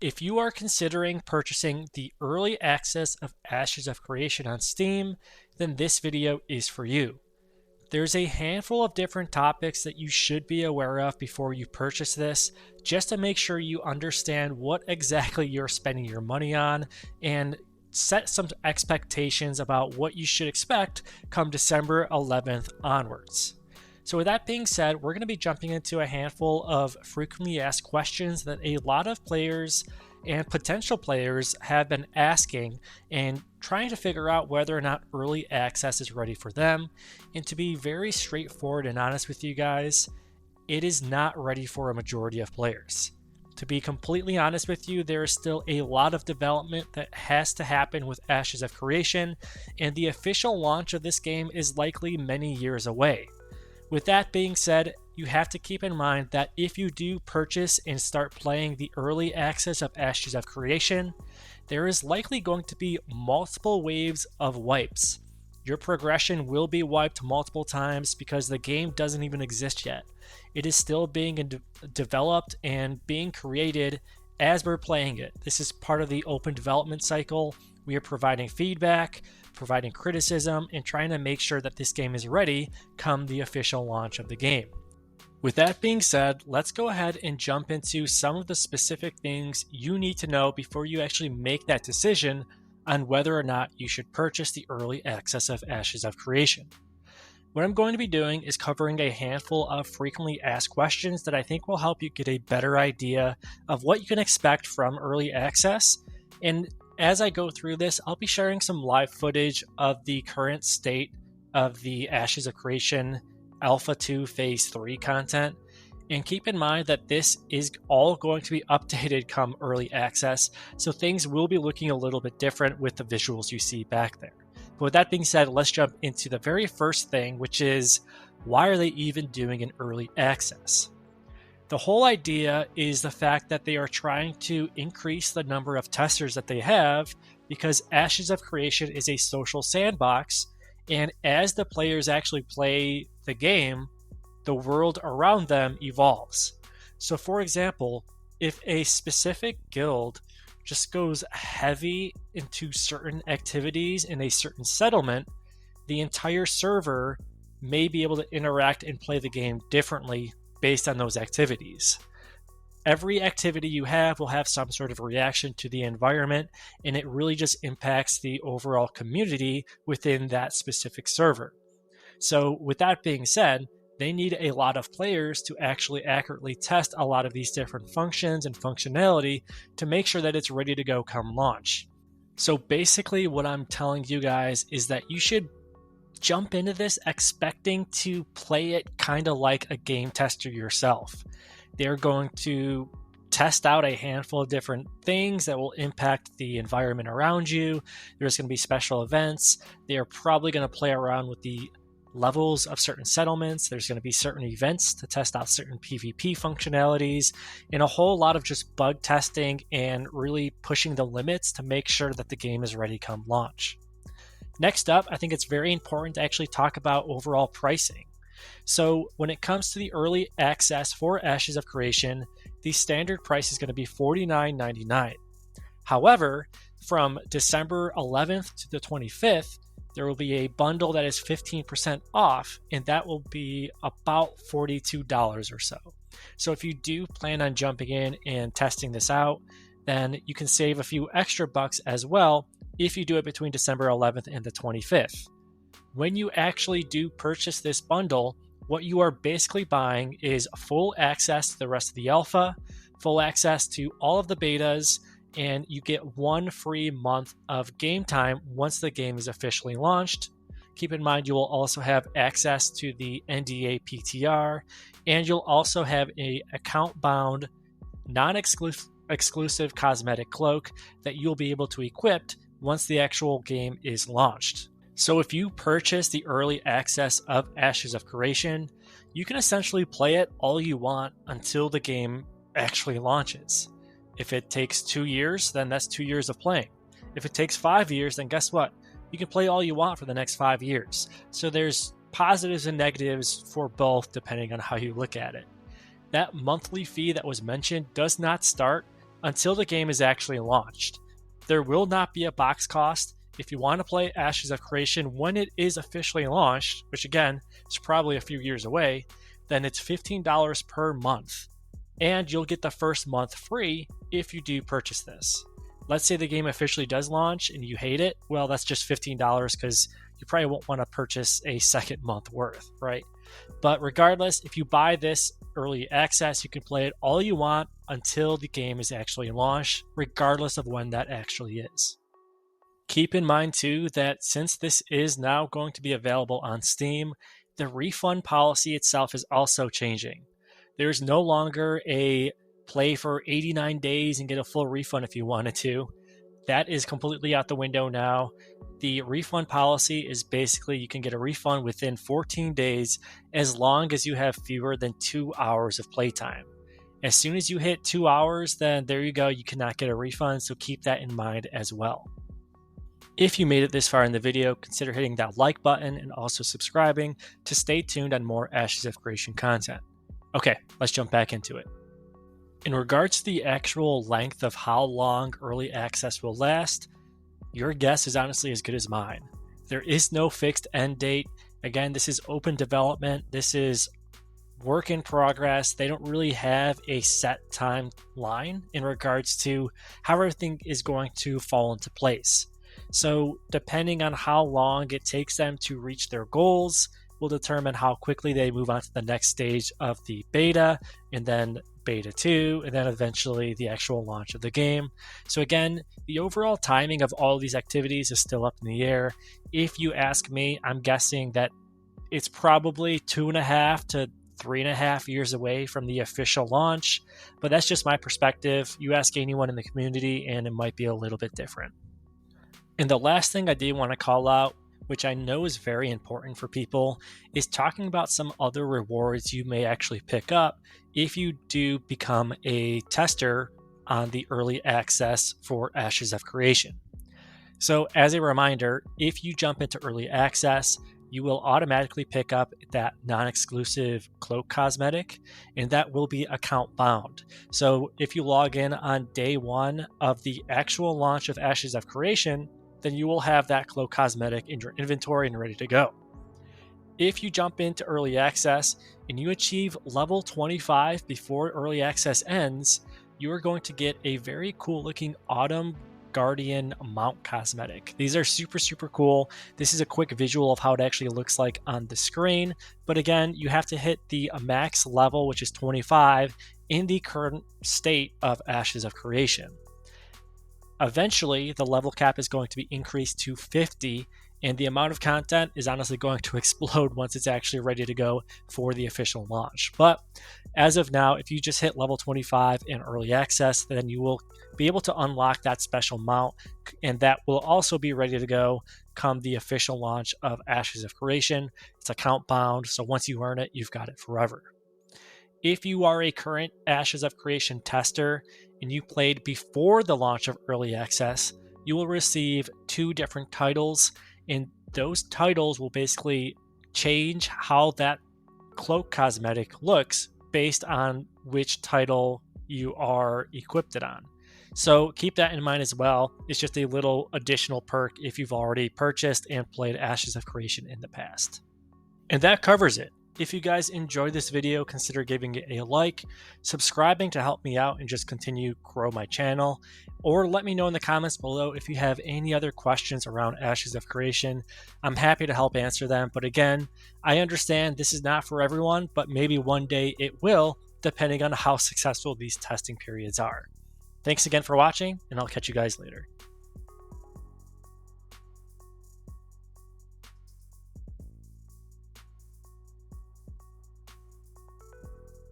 If you are considering purchasing the early access of Ashes of Creation on Steam, then this video is for you. There's a handful of different topics that you should be aware of before you purchase this, just to make sure you understand what exactly you're spending your money on and set some expectations about what you should expect come December 11th onwards. So with that being said, we're going to be jumping into a handful of frequently asked questions that a lot of players and potential players have been asking and trying to figure out whether or not early access is ready for them. And to be very straightforward and honest with you guys, it is not ready for a majority of players. To be completely honest with you, there is still a lot of development that has to happen with Ashes of Creation, and the official launch of this game is likely many years away. With that being said, you have to keep in mind that if you do purchase and start playing the early access of Ashes of Creation, there is likely going to be multiple waves of wipes. Your progression will be wiped multiple times because the game doesn't even exist yet. It is still being developed and being created as we're playing it. This is part of the open development cycle. We are providing feedback, providing criticism, and trying to make sure that this game is ready come the official launch of the game. With that being said, let's go ahead and jump into some of the specific things you need to know before you actually make that decision on whether or not you should purchase the early access of Ashes of Creation. What I'm going to be doing is covering a handful of frequently asked questions that I think will help you get a better idea of what you can expect from early access. And as I go through this, I'll be sharing some live footage of the current state of the Ashes of Creation Alpha 2 Phase 3 content. And keep in mind that this is all going to be updated come early access, so things will be looking a little bit different with the visuals you see back there. But with that being said, let's jump into the very first thing, which is why are they even doing an early access? The whole idea is the fact that they are trying to increase the number of testers that they have because Ashes of Creation is a social sandbox, and as the players actually play the game, the world around them evolves. So for example, if a specific guild just goes heavy into certain activities in a certain settlement, the entire server may be able to interact and play the game differently based on those activities. Every activity you have will have some sort of reaction to the environment, and it really just impacts the overall community within that specific server. So with that being said, they need a lot of players to actually accurately test a lot of these different functions and functionality to make sure that it's ready to go come launch. So basically what I'm telling you guys is that you should jump into this expecting to play it kind of like a game tester yourself. They're going to test out a handful of different things that will impact the environment around you. There's going to be special events. They are probably going to play around with the levels of certain settlements. There's going to be certain events to test out certain PvP functionalities, and a whole lot of just bug testing and really pushing the limits to make sure that the game is ready come launch. Next up, I think it's very important to actually talk about overall pricing. So when it comes to the early access for Ashes of Creation, the standard price is going to be $49.99. However, from December 11th to the 25th, there will be a bundle that is 15% off, and that will be about $42 or so. So if you do plan on jumping in and testing this out, then you can save a few extra bucks as well if you do it between December 11th and the 25th. When you actually do purchase this bundle, what you are basically buying is full access to the rest of the alpha, full access to all of the betas, and you get 1 free month of game time once the game is officially launched. Keep in mind you will also have access to the NDA PTR, and you'll also have a account-bound, non-exclusive cosmetic cloak that you'll be able to equip once the actual game is launched. So if you purchase the early access of Ashes of Creation, you can essentially play it all you want until the game actually launches. If it takes 2 years, then that's 2 years of playing. If it takes 5 years, then guess what? You can play all you want for the next 5 years. So there's positives and negatives for both depending on how you look at it. That monthly fee that was mentioned does not start until the game is actually launched. There will not be a box cost. If you want to play Ashes of Creation when it is officially launched, which again is probably a few years away, then it's $15 per month. And you'll get the first month free if you do purchase this. Let's say the game officially does launch and you hate it. Well, that's just $15 because you probably won't want to purchase a second month worth, right? But regardless, if you buy this early access, you can play it all you want until the game is actually launched, regardless of when that actually is. Keep in mind too that since this is now going to be available on Steam, the refund policy itself is also changing. There's no longer a play for 89 days and get a full refund if you wanted to. That is completely out the window now. The refund policy is basically you can get a refund within 14 days as long as you have fewer than 2 hours of playtime. As soon as you hit 2 hours, then there you go, you cannot get a refund, so keep that in mind as well. If you made it this far in the video, consider hitting that like button and also subscribing to stay tuned on more Ashes of Creation content. Okay, let's jump back into it. In regards to the actual length of how long early access will last, your guess is honestly as good as mine. There is no fixed end date. Again, this is open development. This is work in progress. They don't really have a set timeline in regards to how everything is going to fall into place. So depending on how long it takes them to reach their goals will determine how quickly they move on to the next stage of the beta, and then beta 2, and then eventually the actual launch of the game. So again, the overall timing of all of these activities is still up in the air. If you ask me, I'm guessing that it's probably 2.5 to 3.5 years away from the official launch, but that's just my perspective. You ask anyone in the community and it might be a little bit different. And the last thing I did want to call out, which I know is very important for people, is talking about some other rewards you may actually pick up if you do become a tester on the early access for Ashes of Creation. So as a reminder, if you jump into early access, you will automatically pick up that non-exclusive cloak cosmetic, and that will be account bound. So if you log in on day 1 of the actual launch of Ashes of Creation, then you will have that cloak cosmetic in your inventory and ready to go. If you jump into early access and you achieve level 25 before early access ends, you are going to get a very cool looking Autumn Guardian mount cosmetic. These are super cool. This is a quick visual of how it actually looks like on the screen, but again, you have to hit the max level, which is 25 in the current state of Ashes of Creation. Eventually, the level cap is going to be increased to 50, and the amount of content is honestly going to explode once it's actually ready to go for the official launch. But as of now, if you just hit level 25 in early access, then you will be able to unlock that special mount, and that will also be ready to go come the official launch of Ashes of Creation. It's account bound, so once you earn it, you've got it forever. If you are a current Ashes of Creation tester and you played before the launch of early access, you will receive 2 different titles, and those titles will basically change how that cloak cosmetic looks based on which title you are equipped it on. So keep that in mind as well. It's just a little additional perk if you've already purchased and played Ashes of Creation in the past. And that covers it. If you guys enjoyed this video, consider giving it a like, subscribing to help me out and just continue grow my channel, or let me know in the comments below if you have any other questions around Ashes of Creation. I'm happy to help answer them, but again, I understand this is not for everyone, but maybe one day it will, depending on how successful these testing periods are. Thanks again for watching, and I'll catch you guys later.